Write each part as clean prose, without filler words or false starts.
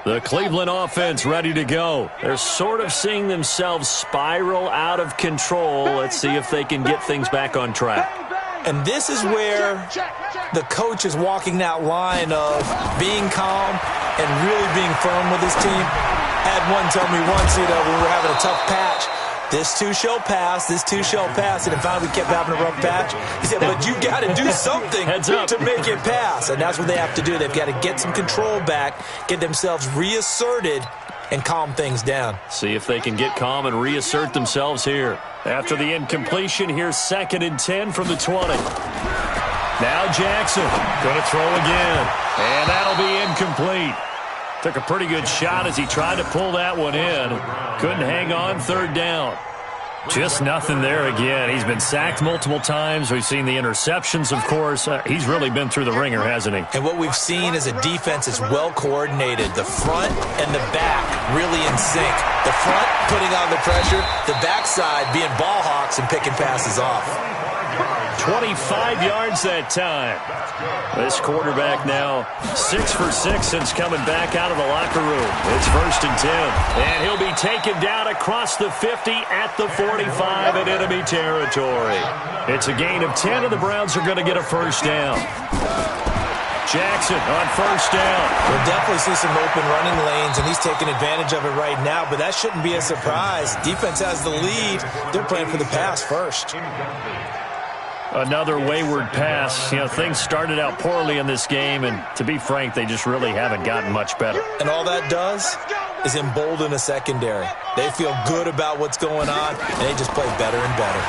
The Cleveland offense ready to go. They're sort of seeing themselves spiral out of control. Let's see if they can get things back on track. And this is where the coach is walking that line of being calm and really being firm with his team. Had one tell me once, when we were having a tough patch, this too shall pass, this too shall pass. And finally we kept having a rough patch. He said, but you got to do something to make it pass. And that's what they have to do. They've got to get some control back, get themselves reasserted, and calm things down. See if they can get calm and reassert themselves here. After the incompletion, here's 2nd and 10 from the 20. Now Jackson going to throw again. And that'll be incomplete. Took a pretty good shot as he tried to pull that one in. Couldn't hang on 3rd down. Just nothing there again. He's been sacked multiple times. We've seen the interceptions, of course. He's really been through the ringer, hasn't he? And what we've seen is a defense is well coordinated. The front and the back really in sync. The front putting on the pressure. The backside being ball hawks and picking passes off. 25 yards that time. This quarterback now 6 for 6 since coming back out of the locker room. It's 1st and 10. And he'll be taken down across the 50 at the 45 in enemy territory. It's a gain of 10, and the Browns are going to get a 1st down. Jackson on 1st down. We'll definitely see some open running lanes, and he's taking advantage of it right now, but that shouldn't be a surprise. Defense has the lead. They're playing for the pass first. Another wayward pass. Things started out poorly in this game, and to be frank, they just really haven't gotten much better. And all that does is embolden a secondary. They feel good about what's going on, and they just play better and better.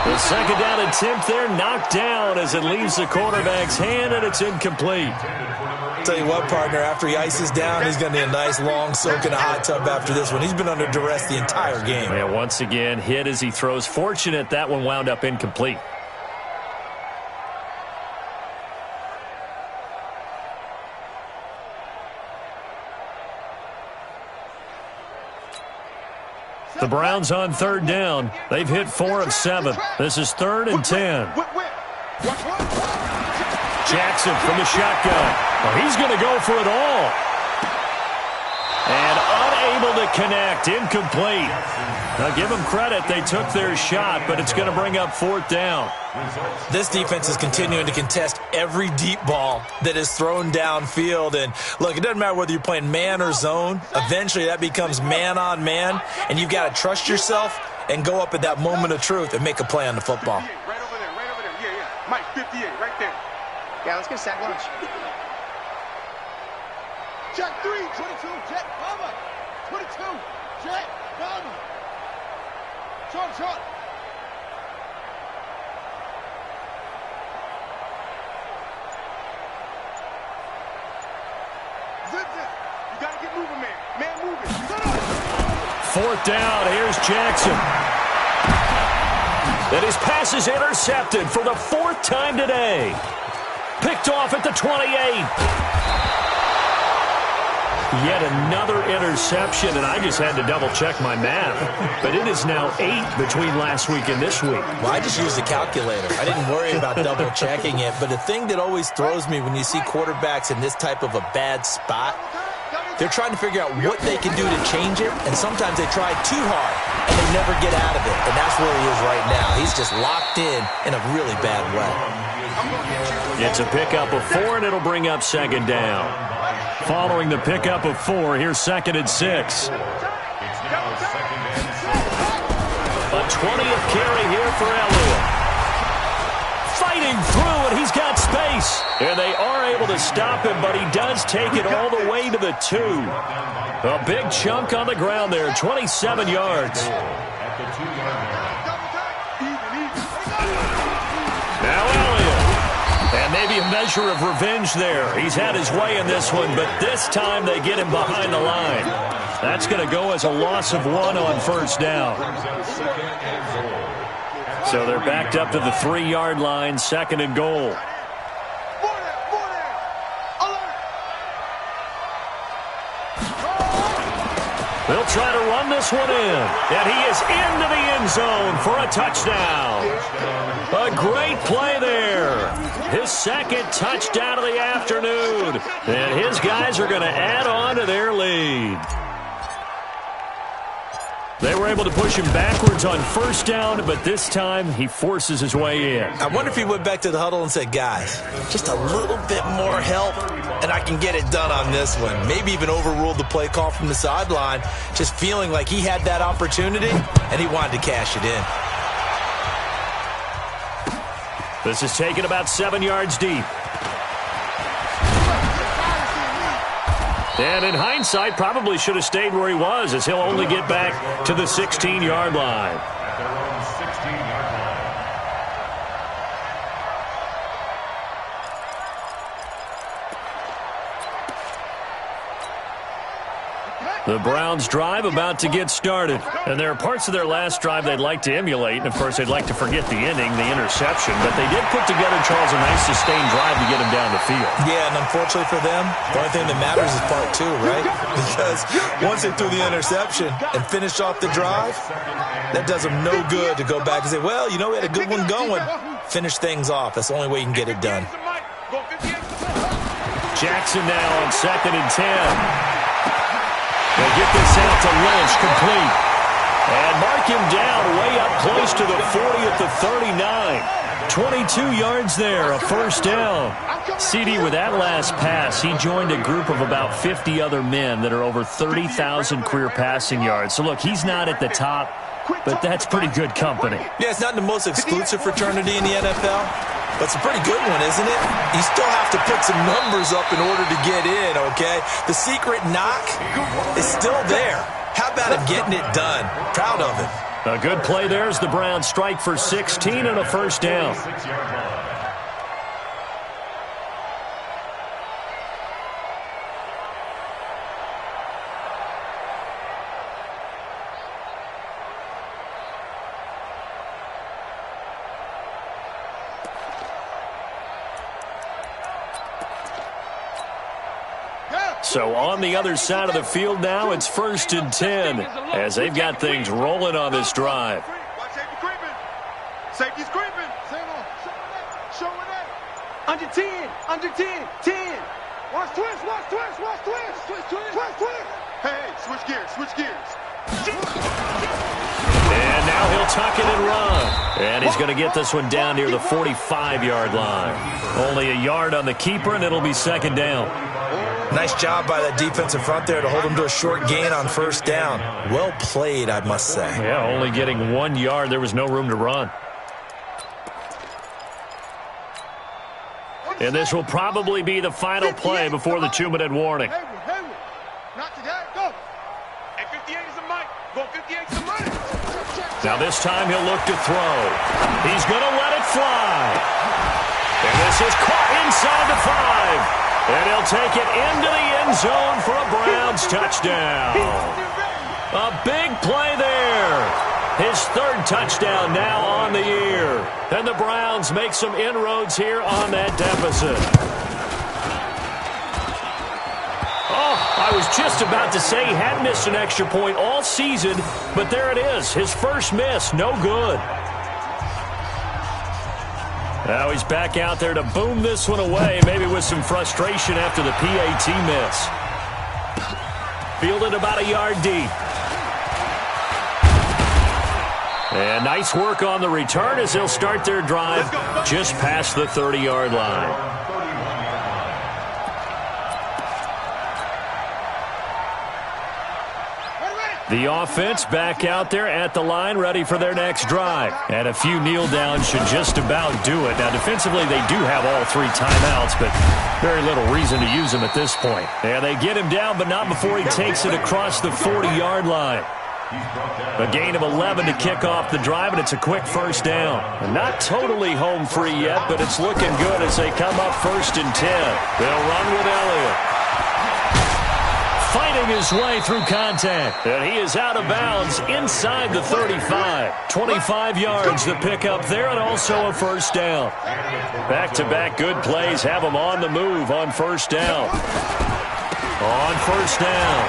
The 2nd down attempt there knocked down as it leaves the quarterback's hand, and it's incomplete. Tell you what, partner, after he ices down, he's going to need a nice long soak in a hot tub after this one. He's been under duress the entire game. Yeah, once again, hit as he throws. Fortunate that one wound up incomplete. The Browns on 3rd down. They've hit 4 of 7. This is 3rd and 10. Jackson from the shotgun. Well, he's going to go for it all. And unable to connect. Incomplete. Now, give them credit. They took their shot, but it's going to bring up 4th down. This defense is continuing to contest every deep ball that is thrown downfield. And, look, it doesn't matter whether you're playing man or zone. Eventually, that becomes man on man, and you've got to trust yourself and go up at that moment of truth and make a play on the football. Right over there, right over there. Yeah, yeah. Mike, 58, right there. Yeah, let's get a sack lunch. Jet 3, 22, jet, cover. 22, jet, cover. Short. Zip it. You got to get moving, man. Man, moving. 4th down. Here's Jackson. And his pass is intercepted for the 4th time today. Picked off at the 28. Yet another interception, and I just had to double-check my math. But it is now 8 between last week and this week. Well, I just used a calculator. I didn't worry about double-checking it. But the thing that always throws me when you see quarterbacks in this type of a bad spot, they're trying to figure out what they can do to change it, and sometimes they try too hard, and they never get out of it. And that's where he is right now. He's just locked in a really bad way. It's a pickup of 4, and it'll bring up 2nd down. Following the pickup of 4, here's 2nd and 6. A 20th carry here for Elliott. Fighting through, and he's got space. And they are able to stop him, but he does take it all the way to the 2. A big chunk on the ground there, 27 yards. Now Elliott. And maybe a measure of revenge there. He's had his way in this one, but this time they get him behind the line. That's going to go as a loss of 1 on 1st down. So they're backed up to the 3-yard line, 2nd and goal. They'll try to run this one in. And he is into the end zone for a touchdown. A great play there. His second touchdown of the afternoon. And his guys are going to add on to their lead. They were able to push him backwards on first down, but this time he forces his way in. I wonder if he went back to the huddle and said, guys, just a little bit more help, and I can get it done on this one. Maybe even overruled the play call from the sideline, just feeling like he had that opportunity, and he wanted to cash it in. This is taken about 7 yards deep. And in hindsight, probably should have stayed where he was, as he'll only get back to the 16-yard line. The Browns' drive about to get started. And there are parts of their last drive they'd like to emulate. And, of course, they'd like to forget the ending, the interception. But they did put together, Charles, a nice sustained drive to get him down the field. Yeah, and unfortunately for them, the only thing that matters is part two, right? Because once they threw the interception and finished off the drive, that does them no good to go back and say, well, you know, we had a good one going. Finish things off. That's the only way you can get it done. Jackson now on 2nd and 10. They get this out to Lynch, complete. And mark him down way up close to the 40 at the 39. 22 yards there, a first down. CD, with that last pass, he joined a group of about 50 other men that are over 30,000 career passing yards. So, look, he's not at the top, but that's pretty good company. Yeah, it's not the most exclusive fraternity in the NFL. But it's a pretty good one, isn't it? You still have to put some numbers up in order to get in, okay? The secret knock is still there. How about him getting it done? Proud of him. A good play there as the Browns strike for 16 and a first down. So on the other side of the field now, it's 1st and 10 as they've got things rolling on this drive. Safety's creeping. Show it up. Under 10. Under 10. 10. Watch twist. Watch twist. Watch twist. Twist. Twist. Twist. Hey, switch gears. Switch gears. And now he'll tuck it and run. And he's going to get this one down near the 45-yard line. Only a yard on the keeper, and it'll be 2nd down. Nice job by that defensive front there to hold him to a short gain on first down. Well played, I must say. Yeah, only getting 1 yard. There was no room to run. And this will probably be the final play before the 2-minute warning. Not today. Go. And 58 is a mic. Go 58 is a mic. Now this time he'll look to throw. He's going to let it fly. And this is caught inside the 5. And he'll take it into the end zone for a Browns touchdown. A big play there. His 3rd touchdown now on the year. And the Browns make some inroads here on that deficit. Oh, I was just about to say he hadn't missed an extra point all season, but there it is. His first miss, no good. Now he's back out there to boom this one away, maybe with some frustration after the PAT miss. Fielded about a yard deep. And nice work on the return as they'll start their drive just past the 30-yard line. The offense back out there at the line, ready for their next drive. And a few kneel downs should just about do it. Now, defensively, they do have all 3 timeouts, but very little reason to use them at this point. And they get him down, but not before he takes it across the 40-yard line. A gain of 11 to kick off the drive, and it's a quick first down. And not totally home free yet, but it's looking good as they come up 1st and 10. They'll run with Elliott. Fighting his way through contact. And he is out of bounds inside the 35. 25 yards to pick up there, and also a first down. Back-to-back good plays have him on the move on first down. On first down,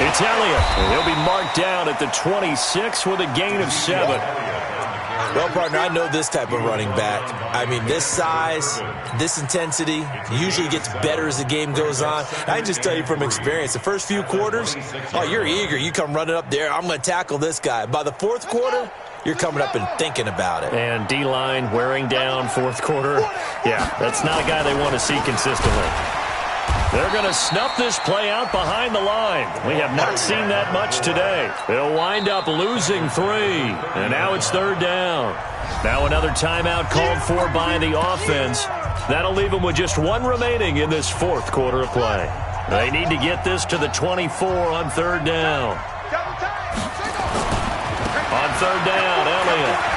it's Elliott. He'll be marked down at the 26 with a gain of 7. Well, partner, I know this type of running back. I mean, this size, this intensity usually gets better as the game goes on. I can just tell you from experience, the first few quarters, oh, you're eager. You come running up there, I'm going to tackle this guy. By the fourth quarter, you're coming up and thinking about it. And D-line wearing down fourth quarter. Yeah, that's not a guy they want to see consistently. They're going to snuff this play out behind the line. We have not seen that much today. They'll wind up losing 3. And now it's third down. Now another timeout called for by the offense. That'll leave them with just 1 remaining in this fourth quarter of play. They need to get this to the 24 on third down. On third down, Elliott.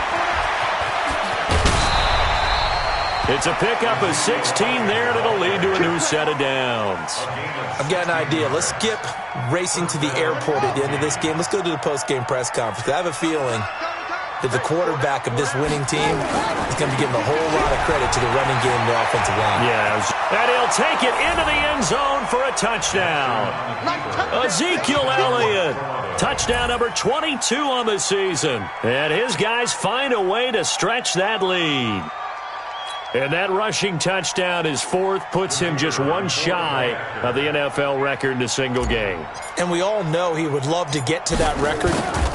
It's a pickup of 16 there, and it'll lead to a new set of downs. I've got an idea. Let's skip racing to the airport at the end of this game. Let's go to the post-game press conference. I have a feeling that the quarterback of this winning team is going to be giving a whole lot of credit to the running game and the offensive line. Yes, and he'll take it into the end zone for a touchdown. Ezekiel Elliott, touchdown number 22 on the season. And his guys find a way to stretch that lead. And that rushing touchdown, his 4th, puts him just 1 shy of the NFL record in a single game. And we all know he would love to get to that record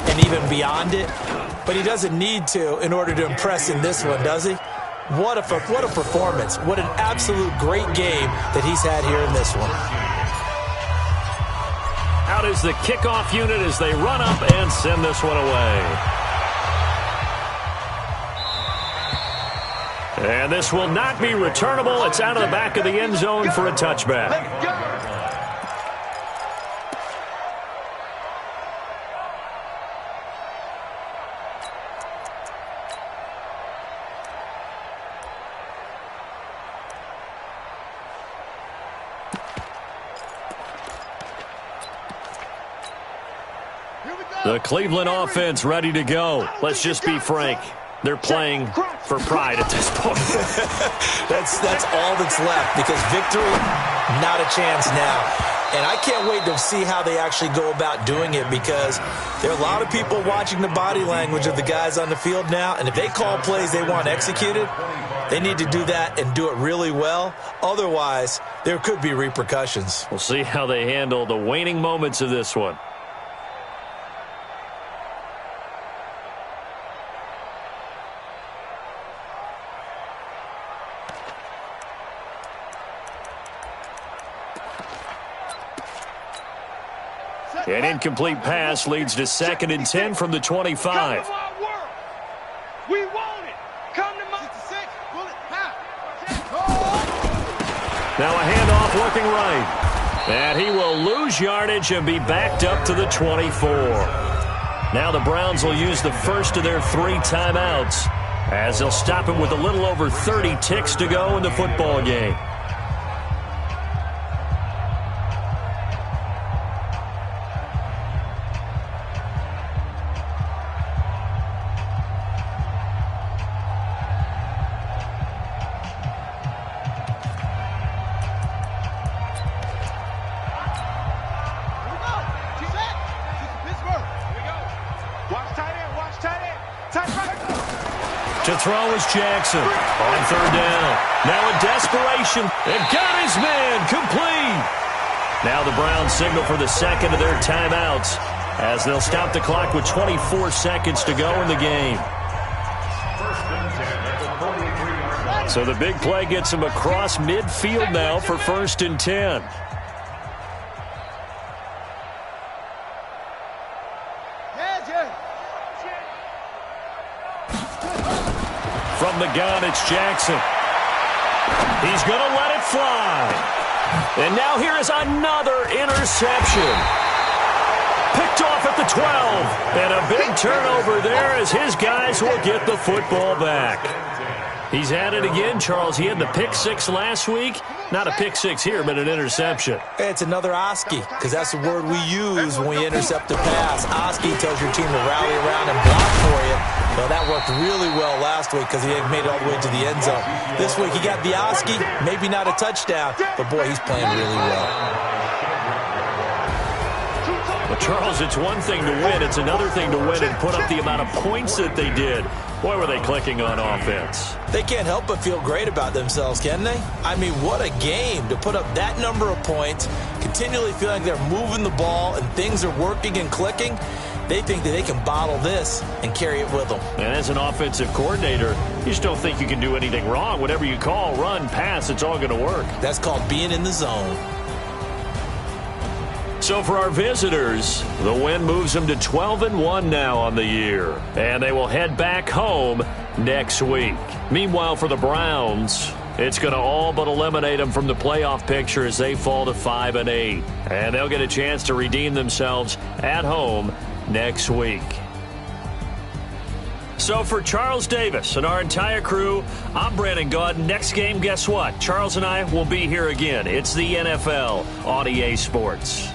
and even beyond it, but he doesn't need to in order to impress in this one, does he? What a performance. What an absolute great game that he's had here in this one. Out is the kickoff unit as they run up and send this one away. And this will not be returnable. It's out of the back of the end zone for a touchback. The Cleveland offense ready to go. Let's just be frank. They're playing for pride at this point. That's all that's left, because victory, not a chance now. And I can't wait to see how they actually go about doing it, because there are a lot of people watching the body language of the guys on the field now, and if they call plays they want executed, they need to do that and do it really well. Otherwise, there could be repercussions. We'll see how they handle the waning moments of this one. An incomplete pass leads to 2nd and 10 from the 25. We want it. Come to my 66. Now a handoff looking right. And he will lose yardage and be backed up to the 24. Now the Browns will use the first of their 3 timeouts, as they'll stop him with a little over 30 ticks to go in the football game. To throw is Jackson on third down. Now in desperation, and got his man complete. Now the Browns signal for the 2nd of their timeouts, as they'll stop the clock with 24 seconds to go in the game. So the big play gets him across midfield now for 1st and 10. From the gun, it's Jackson. He's going to let it fly. And now here is another interception. Picked off at the 12. And a big turnover there as his guys will get the football back. He's at it again, Charles. He had the pick 6 last week. Not a pick 6 here, but an interception. It's another Oski, because that's the word we use when we intercept a pass. Oski tells your team to rally around and block for you. Well, that worked really well last week because he had made it all the way to the end zone. This week he got the Oski, maybe not a touchdown, but boy, he's playing really well. Charles, it's one thing to win. It's another thing to win and put up the amount of points that they did. Boy, were they clicking on offense. They can't help but feel great about themselves, can they? I mean, what a game to put up that number of points, continually feeling like they're moving the ball and things are working and clicking. They think that they can bottle this and carry it with them. And as an offensive coordinator, you just don't think you can do anything wrong. Whatever you call, run, pass, it's all going to work. That's called being in the zone. So for our visitors, the win moves them to 12-1 now on the year. And they will head back home next week. Meanwhile, for the Browns, it's going to all but eliminate them from the playoff picture as they fall to 5-8. And they'll get a chance to redeem themselves at home next week. So for Charles Davis and our entire crew, I'm Brandon Gaudin. Next game, guess what? Charles and I will be here again. It's the NFL on EA Sports.